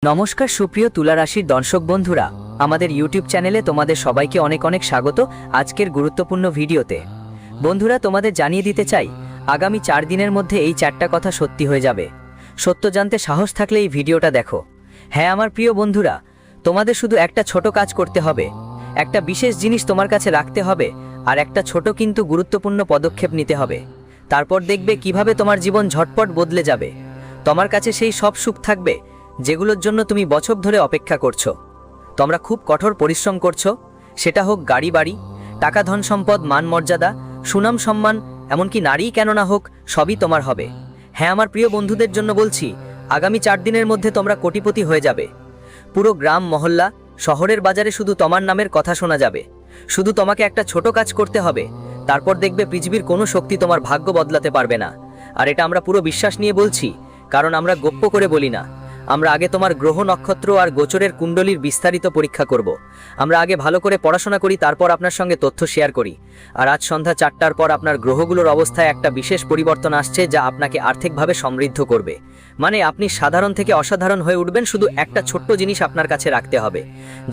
নমস্কার সুপ্রিয় তুলা রাশির দর্শক বন্ধুরা, আমাদের ইউটিউব চ্যানেলে তোমাদের সবাইকে অনেক অনেক স্বাগত। আজকের গুরুত্বপূর্ণ ভিডিওতে বন্ধুরা তোমাদের জানিয়ে দিতে চাই, আগামী 4 দিনের মধ্যে এই 4টা কথা সত্যি হয়ে যাবে। সত্য জানতে সাহস থাকলে এই ভিডিওটা দেখো। হ্যাঁ আমার প্রিয় বন্ধুরা, তোমাদের শুধু একটা ছোট কাজ করতে হবে, একটা বিশেষ জিনিস তোমার কাছে রাখতে হবে, আর একটা ছোট কিন্তু গুরুত্বপূর্ণ পদক্ষেপ নিতে হবে। তারপর দেখবে কিভাবে তোমার জীবন ঝটপট বদলে যাবে। তোমার কাছে সেই সব সুখ থাকবে যেগুলোর জন্য তুমি বছর ধরে অপেক্ষা করছো। তোমরা খুব কঠোর পরিশ্রম করছো, সেটা হোক গাড়ি বাড়ি, টাকা ধন সম্পদ, মান মর্যাদা, সুনাম সম্মান, এমনকি নারীই কেন না হোক, সবই তোমার হবে। হ্যাঁ আমার প্রিয় বন্ধুদের জন্য বলছি, আগামী 4 দিনের মধ্যে তোমরা কোটিপতি হয়ে যাবে। পুরো গ্রাম মহল্লা শহরের বাজারে শুধু তোমার নামের কথা শোনা যাবে। শুধু তোমাকে একটা ছোট কাজ করতে হবে, তারপর দেখবে পৃথিবীর কোনো শক্তি তোমার ভাগ্য বদলাতে পারবে না। আর এটা আমরা পুরো বিশ্বাস নিয়ে বলছি, কারণ আমরা গোপ্য করে বলি না। আমরা আগে তোমার গ্রহ নক্ষত্র আর গোচরের কুণ্ডলীর বিস্তারিত পরীক্ষা করব। আমরা আগে ভালো করে পড়াশোনা করি, তারপর আপনার সঙ্গে তথ্য শেয়ার করি। আর আজ সন্ধ্যা 4টার পর আপনার গ্রহগুলোর অবস্থায় একটা বিশেষ পরিবর্তন আসছে, যা আপনাকে আর্থিকভাবে সমৃদ্ধ করবে। মানে আপনি সাধারণ থেকে অসাধারণ হয়ে উঠবেন। শুধু একটা ছোট্ট জিনিস আপনার কাছে রাখতে হবে,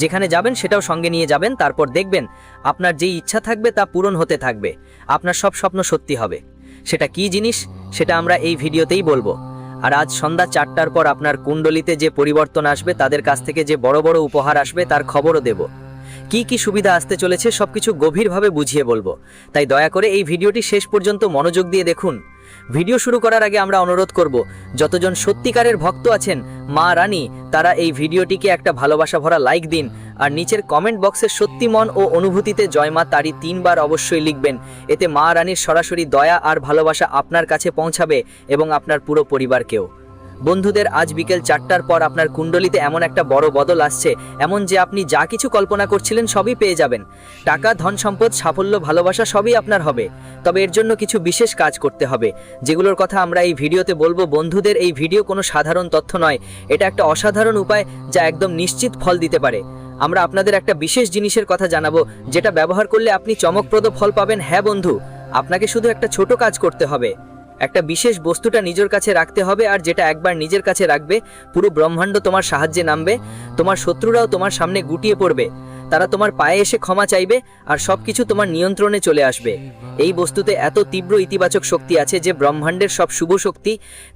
যেখানে যাবেন সেটাও সঙ্গে নিয়ে যাবেন। তারপর দেখবেন আপনার যেই ইচ্ছা থাকবে তা পূরণ হতে থাকবে। আপনার সব স্বপ্ন সত্যি হবে। সেটা কি জিনিস, সেটা আমরা এই ভিডিওতেই বলবো। আর আজ সন্ধ্যা 4টার পর আপনার কুণ্ডলিতে যে পরিবর্তন আসবে, তাদের কাছ থেকে যে বড় বড় উপহার আসবে, তার খবরও দেব। কি কি সুবিধা আসতে চলেছে সবকিছু গভীরভাবে বুঝিয়ে বলবো। তাই দয়া করে এই ভিডিওটি শেষ পর্যন্ত মনোযোগ দিয়ে দেখুন। ভিডিও শুরু করার আগে আমরা অনুরোধ করব, যতজন সত্যিকারের ভক্ত আছেন মা রানী, তারা এই ভিডিওটিকে একটা ভালোবাসা ভরা লাইক দিন। আর নিচের কমেন্ট বক্সে সত্যি মন ও অনুভূতিতে জয় মা তারি 3 বার অবশ্যই লিখবেন। এতে মা রানীর সরাসরি দয়া আর ভালোবাসা আপনার কাছে পৌঁছাবে এবং আপনার পুরো পরিবারকেও। বন্ধুদের, আজ বিকেল 4টার পর আপনার কুণ্ডলিতে এমন একটা বড় বদল আসছে, এমন যে আপনি যা কিছু কল্পনা করছিলেন সবই পেয়ে যাবেন। টাকা, ধন সম্পদ, সাফল্য, ভালোবাসা সবই আপনার হবে। তবে এর জন্য কিছু বিশেষ কাজ করতে হবে, যেগুলোর কথা আমরা এই ভিডিওতে বলবো। বন্ধুদের, এই ভিডিও কোনো সাধারণ তথ্য নয়, এটা একটা অসাধারণ উপায় যা একদম নিশ্চিত ফল দিতে পারে। আমরা আপনাদের একটা বিশেষ জিনিসের কথা জানাবো, যেটা ব্যবহার করলে আপনি চমকপ্রদ ফল পাবেন। হ্যাঁ বন্ধু, আপনাকে শুধু একটা ছোট কাজ করতে হবে। একটা বিশেষ বস্তুটা নিজের কাছে রাখতে হবে, আর যেটা একবার নিজের কাছে রাখবে, পুরো ব্রহ্মাণ্ড তোমার সাহায্যে নামবে। তোমার শত্রুরাও তোমার সামনে গুটিয়ে পড়বে, তারা তোমার পায়ে এসে ক্ষমা চাইবে, আর সবকিছু তোমার নিয়ন্ত্রণে চলে আসবে। এই বস্তুতে এত তীব্র ইতিবাচক শক্তি আছে যে ব্রহ্মাণ্ডের সব শুভ শক্তি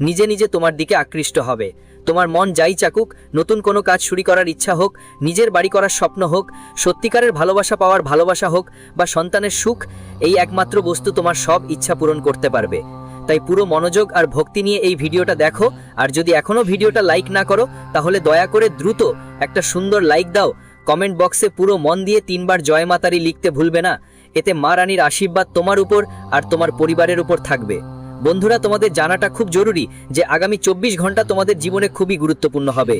নিজে নিজে তোমার দিকে আকৃষ্ট হবে। তোমার মন যাই চাকুক, নতুন কোনো কাজ শুরু করার ইচ্ছা হোক, নিজের বাড়ি করার স্বপ্ন হোক, সত্যিকারের ভালোবাসা পাওয়ার ভালোবাসা হোক, বা সন্তানের সুখ, এই একমাত্র বস্তু তোমার সব ইচ্ছা পূরণ করতে পারবে। তাই পুরো মনোযোগ আর ভক্তি নিয়ে এই ভিডিওটা দেখো। আর যদি এখনো ভিডিওটা লাইক না করো, তাহলে দয়া করে দ্রুত একটা সুন্দর লাইক দাও। কমেন্ট বক্সে পুরো মন দিয়ে 3 বার জয় মাতারি লিখতে ভুলবে না। এতে মা রানীর আশীর্বাদ তোমার উপর আর তোমার পরিবারের উপর থাকবে। বন্ধুরা, তোমাদের জানাটা খুব জরুরি যে আগামী 24 ঘন্টা তোমাদের জীবনে খুবই গুরুত্বপূর্ণ হবে।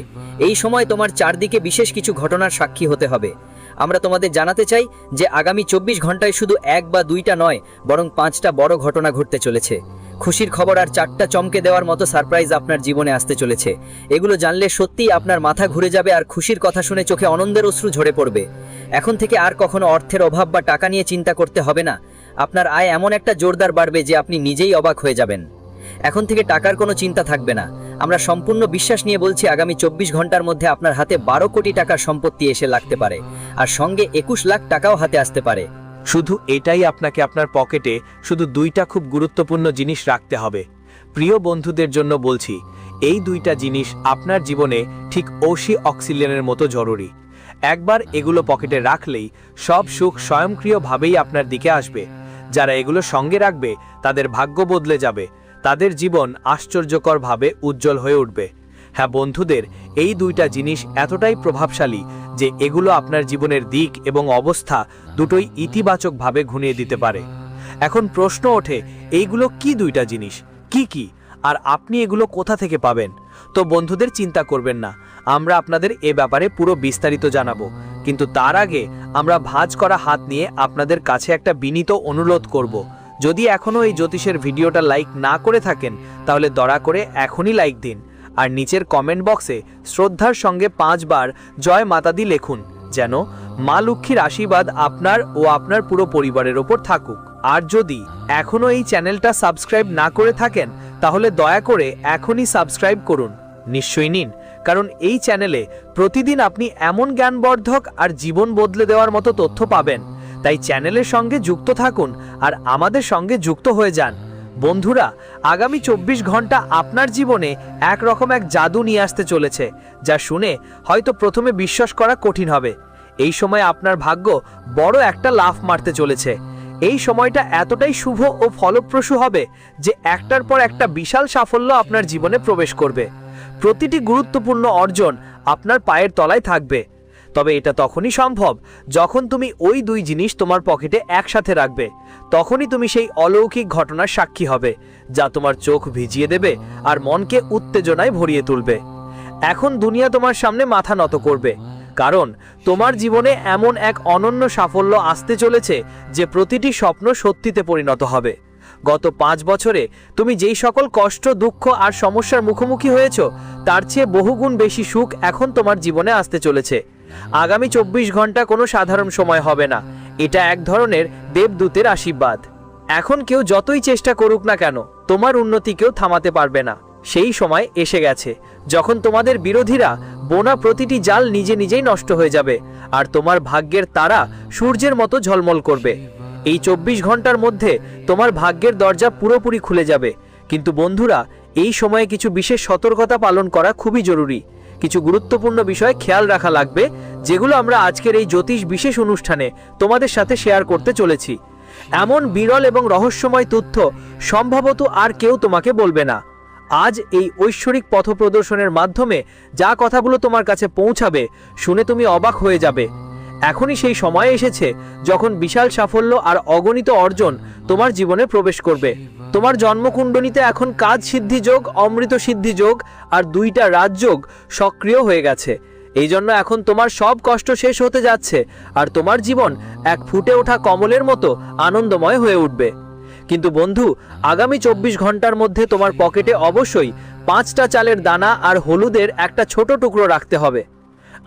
এই সময় তোমার চারদিকে বিশেষ কিছু ঘটনার সাক্ষী হতে হবে। আমরা তোমাদের জানাতে চাই যে আগামী 24 ঘন্টায় শুধু 1 বা 2টা নয়, বরং 5টা বড় ঘটনা ঘটতে চলেছে। খুশির খবর আর 4টা চমকে দেওয়ার মতো সারপ্রাইজ আপনার জীবনে আসতে চলেছে। এগুলো জানলে সত্যিই আপনার মাথা ঘুরে যাবে, আর খুশির কথা শুনে চোখে আনন্দের অশ্রু ঝরে পড়বে। এখন থেকে আর কখনো অর্থের অভাব বা টাকা নিয়ে চিন্তা করতে হবে না। আপনার আয় এমন একটা জোরদার বাড়বে যে আপনি নিজেই অবাক হয়ে যাবেন। এখন থেকে টাকার কোনো চিন্তা থাকবে না। আমরা সম্পূর্ণ বিশ্বাস নিয়ে বলছি, আগামী 24 ঘন্টার মধ্যে আপনার হাতে 12 কোটি টাকার সম্পত্তি এসে লাগতে পারে, আর সঙ্গে 21 লাখ টাকাও হাতে আসতে পারে। শুধু এটাই আপনাকে আপনার পকেটে শুধু 2টা খুব গুরুত্বপূর্ণ জিনিস রাখতে হবে। প্রিয় বন্ধুদের জন্য বলছি, এই 2টা জিনিস আপনার জীবনে ঠিক অক্সিজেনের মতো জরুরি। একবার এগুলো পকেটে রাখলেই সব সুখ স্বয়ংক্রিয়ভাবেই আপনার দিকে আসবে। যারা এগুলো সঙ্গে রাখবে তাদের ভাগ্য বদলে যাবে, তাদের জীবন আশ্চর্যকরভাবে উজ্জ্বল হয়ে উঠবে। হ্যাঁ বন্ধুদের, এই 2টা জিনিস এতটাই প্রভাবশালী যে এগুলো আপনার জীবনের দিক এবং অবস্থা দুটোই ইতিবাচকভাবে ঘুরিয়ে দিতে পারে। এখন প্রশ্ন ওঠে, এইগুলো কি 2টা জিনিস, কি কি, আর আপনি এগুলো কোথা থেকে পাবেন? তো বন্ধুদের, চিন্তা করবেন না, আমরা আপনাদের এ ব্যাপারে পুরো বিস্তারিত জানাবো। কিন্তু তার আগে আমরা ভাঁজ করা হাত নিয়ে আপনাদের কাছে একটা বিনীত অনুরোধ করব। যদি এখনো এই জ্যোতিষের ভিডিওটা লাইক না করে থাকেন, তাহলে দয়া করে এখনই লাইক দিন। আর নিচের কমেন্ট বক্সে শ্রদ্ধার সঙ্গে 5 বার জয় মাতা দি লিখুন, যেন মা লক্ষ্মীর আশীর্বাদ আপনার ও আপনার পুরো পরিবারের ওপর থাকুক। আর যদি এখনো এই চ্যানেলটা সাবস্ক্রাইব না করে থাকেন, তাহলে দয়া করে এখনই সাবস্ক্রাইব করুন। নিশ্চয়ই নিন, কারণ এই চ্যানেলে প্রতিদিন আপনি এমন জ্ঞানবর্ধক আর জীবন বদলে দেওয়ার মতো তথ্য পাবেন। তাই চ্যানেলের সঙ্গে যুক্ত থাকুন আর আমাদের সঙ্গে যুক্ত হয়ে যান। বন্ধুরা, আগামী 24 ঘন্টা আপনার জীবনে একরকম এক জাদু নিয়ে আসতে চলেছে, যা শুনে হয়তো প্রথমে বিশ্বাস করা কঠিন হবে। এই সময় আপনার ভাগ্য বড় একটা লাফ মারতে চলেছে। এই সময়টা এতটাই শুভ ও ফলপ্রসূ হবে যে একটার পর একটা বিশাল সাফল্য আপনার জীবনে প্রবেশ করবে। প্রতিটি গুরুত্বপূর্ণ অর্জন আপনার পায়ের তলায় থাকবে। তবে এটা তখনই সম্ভব যখন তুমি ওই দুই জিনিস তোমার পকেটে একসাথে রাখবে। তখনই তুমি সেই অলৌকিক ঘটনার সাক্ষী হবে, যা তোমার চোখ ভিজিয়ে দেবে আর মনকে উত্তেজনায় ভরিয়ে তুলবে। এখন দুনিয়া তোমার সামনে মাথা নত করবে, কারণ তোমার জীবনে এমন এক অনন্য সাফল্য আসতে চলেছে যে প্রতিটি স্বপ্ন সত্যিতে পরিণত হবে। গত 5 বছরে তুমি যেই সকল কষ্ট, দুঃখ আর সমস্যার মুখোমুখি হয়েছ, তার চেয়ে বহুগুণ বেশি সুখ এখন তোমার জীবনে আসতে চলেছে। আগামী 24 ঘন্টা কোনো সাধারণ সময় হবে না। এটা এক ধরনের দেবদূতের আশীর্বাদ। এখন কেউ যতই চেষ্টা করুক না কেন, তোমার উন্নতি কেউ থামাতে পারবে না। সেই সময় এসে গেছে যখন তোমাদের বিরোধীরা বোনা প্রতিটি জাল নিজে নিজেই নষ্ট হয়ে যাবে আর তোমার ভাগ্যের তারা সূর্যের মতো ঝলমল করবে। এই 24 ঘন্টার মধ্যে তোমার ভাগ্যের দরজা পুরোপুরি খুলে যাবে। কিন্তু বন্ধুরা, এই সময়ে কিছু বিশেষ সতর্কতা পালন করা খুবই জরুরি। কিছু গুরুত্বপূর্ণ বিষয় খেয়াল রাখা লাগবে, যেগুলো আমরা আজকের এই জ্যোতিষ বিশেষ অনুষ্ঠানে তোমাদের সাথে শেয়ার করতে চলেছি। এমন বিরল এবং রহস্যময় তথ্য সম্ভবত আর কেউ তোমাকে বলবে না। আজ এই ঐশ্বরিক পথপ্রদর্শনের মাধ্যমে যা কথাগুলো তোমার কাছে পৌঁছাবে, শুনে তুমি অবাক হয়ে যাবে। এখনই সেই সময় এসেছে যখন বিশাল সাফল্য আর অগণিত অর্জন তোমার জীবনে প্রবেশ করবে। তোমার জন্মকুণ্ডলিতে এখন কাজ সিদ্ধি যোগ, অমৃত সিদ্ধি যোগ আর 2টা রাজযোগ সক্রিয় হয়ে গেছে। এই জন্য এখন তোমার সব কষ্ট শেষ হতে যাচ্ছে আর তোমার জীবন এক ফুটে ওঠা কমলের মতো আনন্দময় হয়ে উঠবে। কিন্তু বন্ধু, আগামী 24 ঘন্টার মধ্যে তোমার পকেটে অবশ্যই 5টা চালের দানা আর হলুদের একটা ছোট টুকরো রাখতে হবে।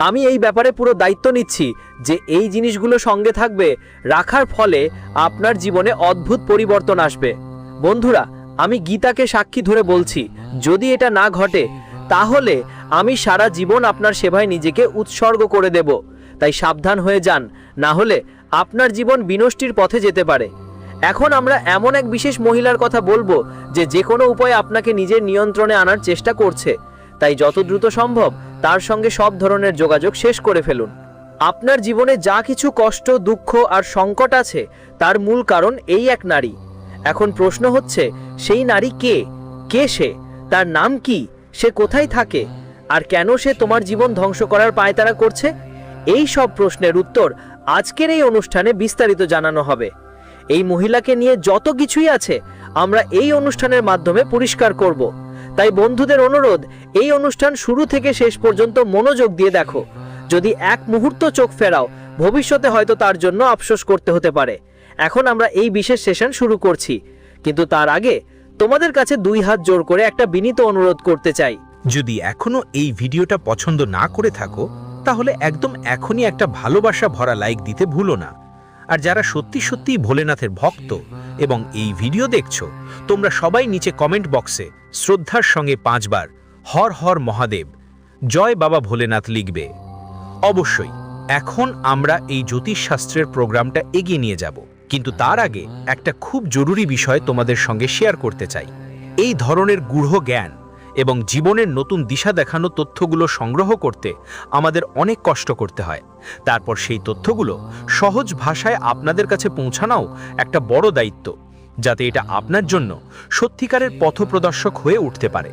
আমি এই ব্যাপারে পুরো দায়িত্ব নিচ্ছি যে এই জিনিসগুলো সঙ্গে থাকবে। রাখার ফলে আপনার জীবনে অদ্ভুত পরিবর্তন আসবে। বন্ধুরা, আমি গীতাকে সাক্ষী ধরে বলছি, যদি এটা না ঘটে তাহলে আমি সারা জীবন আপনার সেবায় নিজেকে উৎসর্গ করে দেব। তাই সাবধান হয়ে যান, না হলে আপনার জীবন বিনষ্টির পথে যেতে পারে। এখন আমরা এমন এক বিশেষ মহিলার কথা বলবো যে কোনো উপায়ে আপনাকে নিজের নিয়ন্ত্রণে আনার চেষ্টা করছে। তাই যত দ্রুত সম্ভব তার সঙ্গে সব ধরনের যোগাযোগ শেষ করে ফেলুন। আপনার জীবনে যা কিছু কষ্ট, দুঃখ আর সংকট আছে, তার মূল কারণ এই এক নারী। এখন প্রশ্ন হচ্ছে, সেই নারী কে? কে সে? তার নাম কি? সে কোথায় থাকে? আর কেন সে তোমার জীবন ধ্বংস করার পায়তারা করছে? এই সব প্রশ্নের উত্তর আজকের এই অনুষ্ঠানে বিস্তারিত জানানো হবে। এই মহিলাকে নিয়ে যত কিছুই আছে আমরা এই অনুষ্ঠানের মাধ্যমে পরিষ্কার করব। তাই বন্ধুদের অনুরোধ, এই অনুষ্ঠান শুরু থেকে শেষ পর্যন্ত মনোযোগ দিয়ে দেখো। যদি এক মুহূর্ত চোখ ফেরাও, ভবিষ্যতে হয়তো তার জন্য আফসোস করতে হতে পারে। এখন আমরা এই বিশেষ সেশন শুরু করছি, কিন্তু তার আগে তোমাদের কাছে 2 হাত জোর করে একটা বিনীত অনুরোধ করতে চাই। যদি এখনো এই ভিডিওটা পছন্দ না করে থাকো, তাহলে একদম এখনই একটা ভালোবাসা ভরা লাইক দিতে ভুলো না। আর যারা সত্যি সত্যিই ভোলেনাথের ভক্ত এবং এই ভিডিও দেখছো, তোমরা সবাই নিচে কমেন্ট বক্সে শ্রদ্ধার সঙ্গে 5 বার হর হর মহাদেব, জয় বাবা ভোলেনাথ লিখবে। অবশ্যই এখন আমরা এই জ্যোতিষশাস্ত্রের প্রোগ্রামটা এগিয়ে নিয়ে যাব, কিন্তু তার আগে একটা খুব জরুরি বিষয় তোমাদের সঙ্গে শেয়ার করতে চাই। এই ধরনের গূঢ় জ্ঞান এবং জীবনের নতুন দিশা দেখানো তথ্যগুলো সংগ্রহ করতে আমাদের অনেক কষ্ট করতে হয়। তারপর সেই তথ্যগুলো সহজ ভাষায় আপনাদের কাছে পৌঁছানোও একটা বড় দায়িত্ব, যাতে এটা আপনার জন্য সত্যিকারের পথপ্রদর্শক হয়ে উঠতে পারে।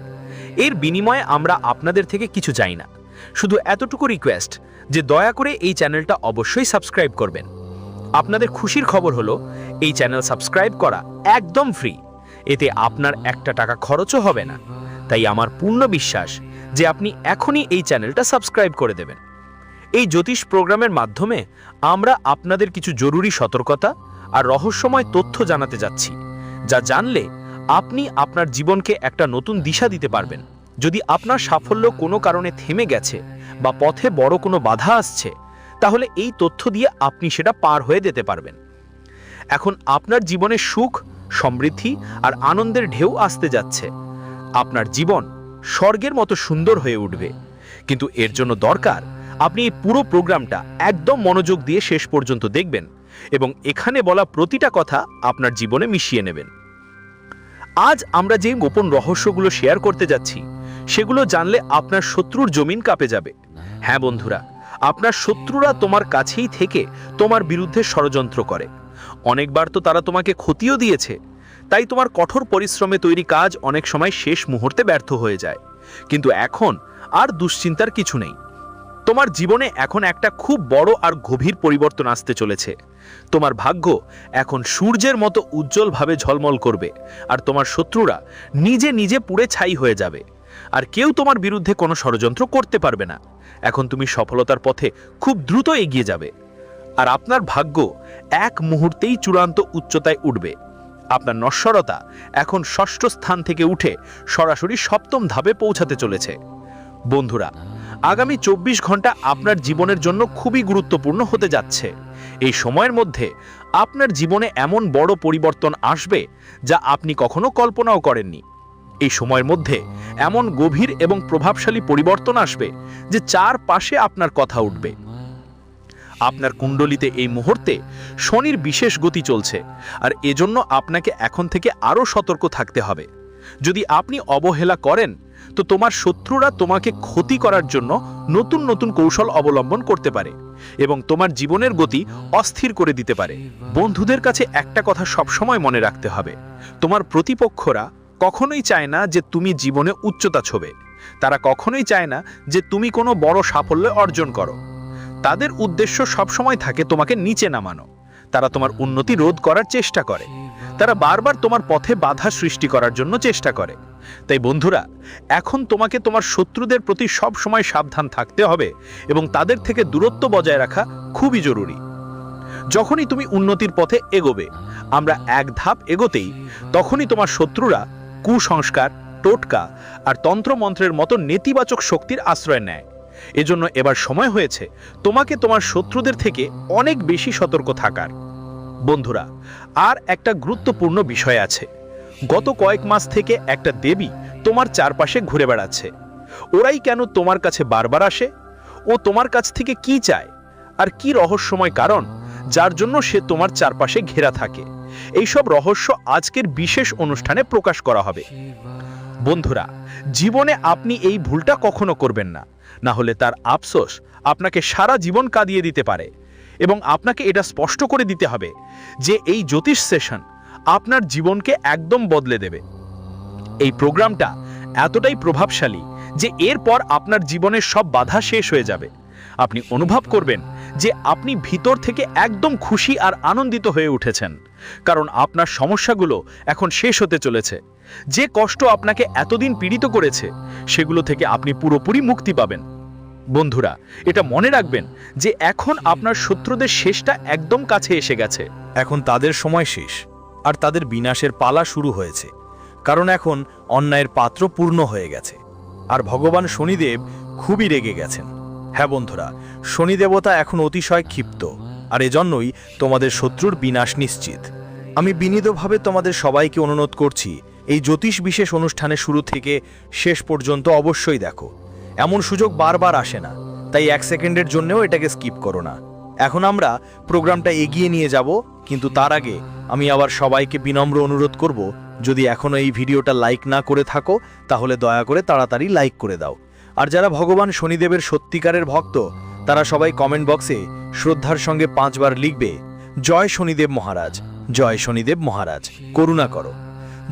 এর বিনিময়ে আমরা আপনাদের থেকে কিছু চাই না, শুধু এতটুকু রিকোয়েস্ট যে দয়া করে এই চ্যানেলটা অবশ্যই সাবস্ক্রাইব করবেন। আপনাদের খুশির খবর হলো, এই চ্যানেল সাবস্ক্রাইব করা একদম ফ্রি। এতে আপনার একটা টাকা খরচও হবে না। তাই আমার পূর্ণ বিশ্বাস যে আপনি এখনই এই চ্যানেলটা সাবস্ক্রাইব করে দেবেন। এই জ্যোতিষ প্রোগ্রামের মাধ্যমে আমরা আপনাদের কিছু জরুরি সতর্কতা আর রহস্যময় তথ্য জানাতে যাচ্ছি, যা জানলে আপনি আপনার জীবনকে একটা নতুন দিশা দিতে পারবেন। যদি আপনার সাফল্য কোনো কারণে থেমে গেছে বা পথে বড় কোনো বাধা আসছে, তাহলে এই তথ্য দিয়ে আপনি সেটা পার হয়ে যেতে পারবেন। এখন আপনার জীবনে সুখ, সমৃদ্ধি আর আনন্দের ঢেউ আসতে যাচ্ছে। আপনার জীবন স্বর্গের মতো সুন্দর হয়ে উঠবে। কিন্তু এর জন্য দরকার আপনি এই পুরো প্রোগ্রামটা একদম মনোযোগ দিয়ে শেষ পর্যন্ত দেখবেন এবং এখানে বলা প্রতিটা কথা আপনার জীবনে মিশিয়ে নেবেন। আজ আমরা যে গোপন রহস্যগুলো শেয়ার করতে যাচ্ছি সেগুলো জানলে আপনার শত্রুর জমিন কাঁপে যাবে। হ্যাঁ বন্ধুরা, আপনার শত্রুরা তোমার কাছেই থেকে তোমার বিরুদ্ধে ষড়যন্ত্র করে। অনেকবার তো তারা তোমাকে ক্ষতিও দিয়েছে। তাই তোমার কঠোর পরিশ্রমে তৈরি কাজ অনেক সময় শেষ মুহূর্তে ব্যর্থ হয়ে যায়। কিন্তু এখন আর দুশ্চিন্তার কিছু নেই। তোমার জীবনে এখন একটা খুব বড় আর গভীর পরিবর্তন আসতে চলেছে। তোমার ভাগ্য এখন সূর্যের মতো উজ্জ্বলভাবে ঝলমল করবে আর তোমার শত্রুরা নিজে নিজে পুড়ে ছাই হয়ে যাবে। আর কেউ তোমার বিরুদ্ধে কোনো ষড়যন্ত্র করতে পারবে না। এখন তুমি সফলতার পথে খুব দ্রুত এগিয়ে যাবে আর আপনার ভাগ্য এক মুহূর্তেই চূড়ান্ত উচ্চতায় উঠবে। আপনার নশ্বরতা এখন ষষ্ঠ স্থান থেকে উঠে সরাসরি সপ্তম ধাপে পৌঁছাতে চলেছে। বন্ধুরা, আগামী 24 ঘন্টা আপনার জীবনের জন্য খুবই গুরুত্বপূর্ণ হতে যাচ্ছে। এই সময়ের মধ্যে আপনার জীবনে এমন বড় পরিবর্তন আসবে যা আপনি কখনো কল্পনাও করেননি। এই সময়ের মধ্যে এমন গভীর এবং প্রভাবশালী পরিবর্তন আসবে যে চারপাশে আপনার কথা উঠবে। আপনার কুণ্ডলিতে এই মুহূর্তে শনির বিশেষ গতি চলছে আর এজন্য আপনাকে এখন থেকে আরও সতর্ক থাকতে হবে। যদি আপনি অবহেলা করেন তো তোমার শত্রুরা তোমাকে ক্ষতি করার জন্য নতুন নতুন কৌশল অবলম্বন করতে পারে এবং তোমার জীবনের গতি অস্থির করে দিতে পারে। বন্ধুদের কাছে একটা কথা সবসময় মনে রাখতে হবে, তোমার প্রতিপক্ষরা কখনোই চায় না যে তুমি জীবনে উচ্চতা ছোবে। তারা কখনোই চায় না যে তুমি কোনো বড় সাফল্য অর্জন করো। তাদের উদ্দেশ্য সবসময় থাকে তোমাকে নিচে নামানো। তারা তোমার উন্নতি রোধ করার চেষ্টা করে। তারা বারবার তোমার পথে বাধা সৃষ্টি করার জন্য চেষ্টা করে। তাই বন্ধুরা, এখন তোমাকে তোমার শত্রুদের প্রতি সব সময় সাবধান থাকতে হবে এবং তাদের থেকে দূরত্ব বজায় রাখা খুবই জরুরি। যখনই তুমি উন্নতির পথে এগোবে, আমরা এক ধাপ এগোতেই তখনই তোমার শত্রুরা কুসংস্কার, টোটকা আর তন্ত্রমন্ত্রের মতো নেতিবাচক শক্তির আশ্রয় নেয়। এজন্য এবার সময় হয়েছে তোমাকে তোমার শত্রুদের থেকে অনেক বেশি সতর্ক থাকার। বন্ধুরা, আর একটা গুরুত্বপূর্ণ বিষয় আছে। গত কয়েক মাস থেকে একটা দেবী তোমার চারপাশে ঘুরে বেড়াচ্ছে। ওরাই কেন তোমার কাছে বারবার আসে? ও তোমার কাছ থেকে কি চায় আর কি রহস্যময় কারণ যার জন্য সে তোমার চারপাশে ঘেরা থাকে? এইসব রহস্য আজকের বিশেষ অনুষ্ঠানে প্রকাশ করা হবে। বন্ধুরা, জীবনে আপনি এই ভুলটা কখনো করবেন না, না হলে তার আফসোস আপনাকে সারা জীবন কাঁদিয়ে দিতে পারে। এবং আপনাকে এটা স্পষ্ট করে দিতে হবে যে এই জ্যোতিষ সেশন আপনার জীবনকে একদম বদলে দেবে। এই প্রোগ্রামটা এতটাই প্রভাবশালী যে এরপর আপনার জীবনের সব বাধা শেষ হয়ে যাবে। আপনি অনুভব করবেন যে আপনি ভিতর থেকে একদম খুশি আর আনন্দিত হয়ে উঠেছেন, কারণ আপনার সমস্যাগুলো এখন শেষ হতে চলেছে। যে কষ্ট আপনাকে এতদিন পীড়িত করেছে সেগুলো থেকে আপনি পুরোপুরি মুক্তি পাবেন। বন্ধুরা, এটা মনে রাখবেন যে এখন আপনার শত্রুদের শেষটা একদম কাছে এসে গেছে। এখন তাদের সময় শেষ আর তাদের বিনাশের পালা শুরু হয়েছে, কারণ এখন অন্যায়ের পাত্র পূর্ণ হয়ে গেছে আর ভগবান শনিদেব খুবই রেগে গেছেন। হ্যাঁ বন্ধুরা, শনি দেবতা এখন অতিশয় ক্ষিপ্ত আর এজন্যই তোমাদের শত্রুর বিনাশ নিশ্চিত। আমি বিনীতভাবে তোমাদের সবাইকে অনুরোধ করছি, এই জ্যোতিষ বিশেষ অনুষ্ঠানে শুরু থেকে শেষ পর্যন্ত অবশ্যই দেখো। এমন সুযোগ বারবার আসে না, তাই 1 সেকেন্ডের জন্যও এটাকে স্কিপ করো না। এখন আমরা প্রোগ্রামটা এগিয়ে নিয়ে যাব, কিন্তু তার আগে আমি আবার সবাইকে বিনম্র অনুরোধ করব, যদি এখনও এই ভিডিওটা লাইক না করে থাকো তাহলে দয়া করে তাড়াতাড়ি লাইক করে দাও। আর যারা ভগবান শনিদেবের সত্যিকারের ভক্ত তারা সবাই কমেন্ট বক্সে শ্রদ্ধার সঙ্গে 5 বার লিখবে, জয় শনিদেব মহারাজ, জয় শনিদেব মহারাজ, করুণা করো,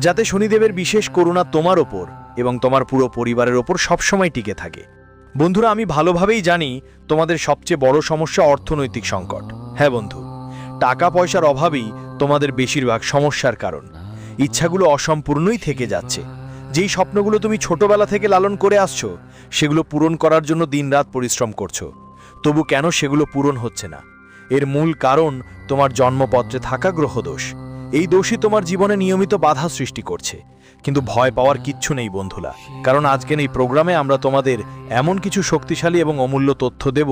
যাতে শনিদেবের বিশেষ করুণা তোমার ওপর এবং তোমার পুরো পরিবারের ওপর সবসময় টিকে থাকে। বন্ধুরা, আমি ভালোভাবেই জানি তোমাদের সবচেয়ে বড় সমস্যা অর্থনৈতিক সংকট। হ্যাঁ বন্ধু, টাকা পয়সার অভাবেই তোমাদের বেশিরভাগ সমস্যার কারণ। ইচ্ছাগুলো অসম্পূর্ণই থেকে যাচ্ছে। যেই স্বপ্নগুলো তুমি ছোটবেলা থেকে লালন করে আসছো সেগুলো পূরণ করার জন্য দিনরাত পরিশ্রম করছো, তবু কেন সেগুলো পূরণ হচ্ছে না? এর মূল কারণ তোমার জন্মপত্রে থাকা গ্রহদোষ। এই দোষই তোমার জীবনে নিয়মিত বাধা সৃষ্টি করছে। কিন্তু ভয় পাওয়ার কিচ্ছু নেই বন্ধুরা, কারণ আজকের এই প্রোগ্রামে আমরা তোমাদের এমন কিছু শক্তিশালী এবং অমূল্য তথ্য দেব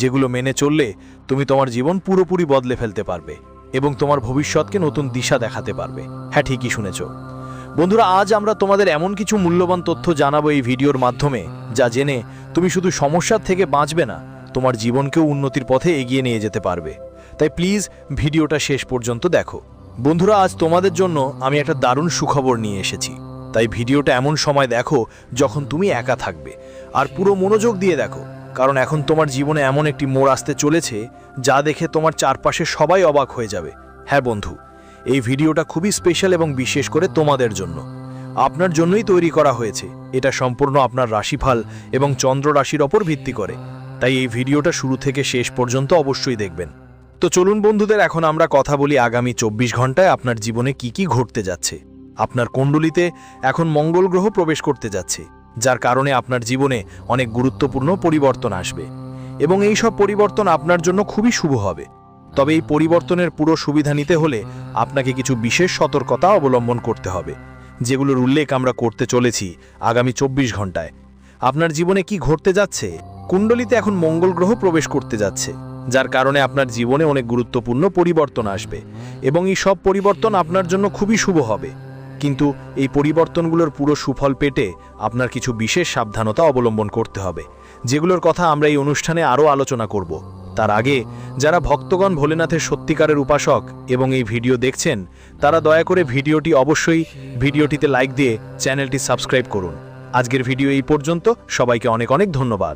যেগুলো মেনে চললে তুমি তোমার জীবন পুরোপুরি বদলে ফেলতে পারবে এবং তোমার ভবিষ্যৎকে নতুন দিশা দেখাতে পারবে। হ্যাঁ, ঠিকই শুনেছ। বন্ধুরা, আজ আমরা তোমাদের এমন কিছু মূল্যবান তথ্য জানাবো এই ভিডিওর মাধ্যমে, যা জেনে তুমি শুধু সমস্যার থেকে বাঁচবে না, তোমার জীবনকেও উন্নতির পথে এগিয়ে নিয়ে যেতে পারবে। তাই প্লিজ ভিডিওটা শেষ পর্যন্ত দেখো। বন্ধুরা, আজ তোমাদের জন্য আমি একটা দারুণ সুখবর নিয়ে এসেছি। তাই ভিডিওটা এমন সময় দেখো যখন তুমি একা থাকবে, আর পুরো মনোযোগ দিয়ে দেখো, কারণ এখন তোমার জীবনে এমন একটি মোড় আসতে চলেছে যা দেখে তোমার চারপাশে সবাই অবাক হয়ে যাবে। হ্যাঁ বন্ধু, এই ভিডিওটা খুবই স্পেশাল এবং বিশেষ করে তোমাদের জন্য। আপনার জন্যই তৈরি করা হয়েছে। এটা সম্পূর্ণ আপনার রাশিফল এবং চন্দ্র রাশির ওপর ভিত্তি করে। তাই এই ভিডিওটা শুরু থেকে শেষ পর্যন্ত অবশ্যই দেখবেন। তো চলুন বন্ধুদের, এখন আমরা কথা বলি আগামী 24 ঘন্টায় আপনার জীবনে কি কি ঘটতে যাচ্ছে। আপনার কুণ্ডলিতে এখন মঙ্গল গ্রহ প্রবেশ করতে যাচ্ছে, যার কারণে আপনার জীবনে অনেক গুরুত্বপূর্ণ পরিবর্তন আসবে এবং এই সব পরিবর্তন আপনার জন্য খুবই শুভ হবে। তবে এই পরিবর্তনের পুরো সুবিধা নিতে হলে আপনাকে কিছু বিশেষ সতর্কতা অবলম্বন করতে হবে, যেগুলোর উল্লেখ আমরা করতে চলেছি আগামী 24 ঘন্টায়। আপনার জীবনে কি ঘটতে যাচ্ছে? কুণ্ডলিতে এখন মঙ্গল গ্রহ প্রবেশ করতে যাচ্ছে, যার কারণে আপনার জীবনে অনেক গুরুত্বপূর্ণ পরিবর্তন আসবে এবং এই সব পরিবর্তন আপনার জন্য খুবই শুভ হবে। কিন্তু এই পরিবর্তনগুলোর পুরো সুফল পেতে আপনার কিছু বিশেষ সাবধানতা অবলম্বন করতে হবে, যেগুলোর কথা আমরা এই অনুষ্ঠানে আরও আলোচনা করব। তার আগে যারা ভক্তগণ ভোলেনাথের সত্যিকারের উপাসক এবং এই ভিডিও দেখছেন, তারা দয়া করে ভিডিওটিতে লাইক দিয়ে চ্যানেলটি সাবস্ক্রাইব করুন। আজকের ভিডিও এই পর্যন্ত। সবাইকে অনেক অনেক ধন্যবাদ।